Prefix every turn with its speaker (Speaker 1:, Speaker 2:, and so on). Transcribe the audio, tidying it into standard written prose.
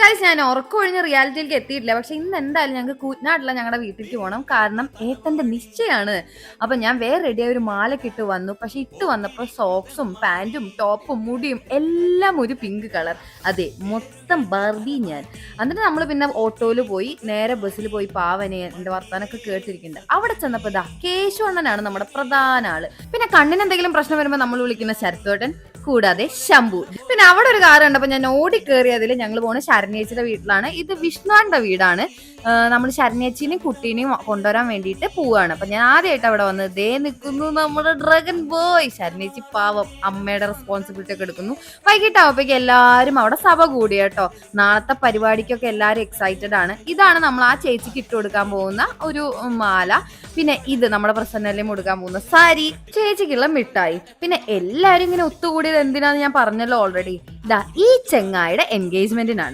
Speaker 1: Guys, ഞാൻ ഉറക്കമൊഴിഞ്ഞ റിയാലിറ്റിയിലേക്ക് എത്തിയിട്ടില്ല. പക്ഷെ ഇന്ന് എന്തായാലും ഞങ്ങൾക്ക് കൂറ്റനാട്ടില്ല ഞങ്ങളുടെ വീട്ടിലേക്ക് പോകണം. കാരണം ഏട്ടന്റെ നിശ്ചയാണ്. അപ്പൊ ഞാൻ വേറെ റെഡിയായ ഒരു മാലൊക്കെ ഇട്ട് വന്നു. പക്ഷെ ഇട്ട് വന്നപ്പോൾ സോക്സും പാന്റും ടോപ്പും മുടിയും എല്ലാം ഒരു പിങ്ക് കളർ. അതെ, മൊത്തം ബാർബി ഞാൻ. എന്നിട്ട് നമ്മൾ പിന്നെ ഓട്ടോയിൽ പോയി നേരെ ബസ്സിൽ പോയി പാവനെ എന്റെ വർത്താനൊക്കെ കേട്ടിരിക്കുന്നുണ്ട്. അവിടെ ചെന്നപ്പോ ഇതാ കേശവണ്ണനാണ് നമ്മുടെ പ്രധാന ആള്. പിന്നെ കണ്ണിന് എന്തെങ്കിലും പ്രശ്നം വരുമ്പോൾ നമ്മൾ വിളിക്കുന്ന ശരത്തോട്ടൻ, കൂടാതെ ശംഭു. പിന്നെ അവിടെ ഒരു കാർ കണ്ടപ്പോ ഞാൻ ഓടി കയറിയതിൽ ഞങ്ങൾ പോണ ശരണ്യേച്ചിയുടെ വീട്ടിലാണ്. ഇത് വിഷ്ണുവിന്റെ വീടാണ്. നമ്മൾ ശരണ്യേച്ചിനെയും കുട്ടീനെയും കൊണ്ടുവരാൻ വേണ്ടിയിട്ട് പോവാണ്. അപ്പൊ ഞാൻ ആദ്യമായിട്ട് അവിടെ വന്നത് ദേ നിൽക്കുന്നു നമ്മുടെ ഡ്രാഗൺ ബോയ്. ശരണ്യേച്ചി പാവം അമ്മയുടെ റെസ്പോൺസിബിലിറ്റി ഒക്കെ എടുക്കുന്നു. വൈകിട്ടാവുമ്പോഴേക്കും എല്ലാവരും അവിടെ സഭ കൂടി കേട്ടോ. നാളത്തെ പരിപാടിക്കൊക്കെ എല്ലാവരും എക്സൈറ്റഡ് ആണ്. ഇതാണ് നമ്മൾ ആ ചേച്ചിക്ക് ഇട്ട് കൊടുക്കാൻ പോകുന്ന ഒരു മാല. പിന്നെ ഇത് നമ്മുടെ പ്രസന്നല്യം കൊടുക്കാൻ പോകുന്ന സാരി, ചേച്ചിക്കുള്ള മിഠായി. പിന്നെ എല്ലാരും ഇങ്ങനെ ഒത്തുകൂടിയത് എന്തിനാന്ന് ഞാൻ പറഞ്ഞല്ലോ ഓൾറെഡി. ഈ ചെങ്ങായുടെ എൻഗേജ്മെന്റിനാണ്.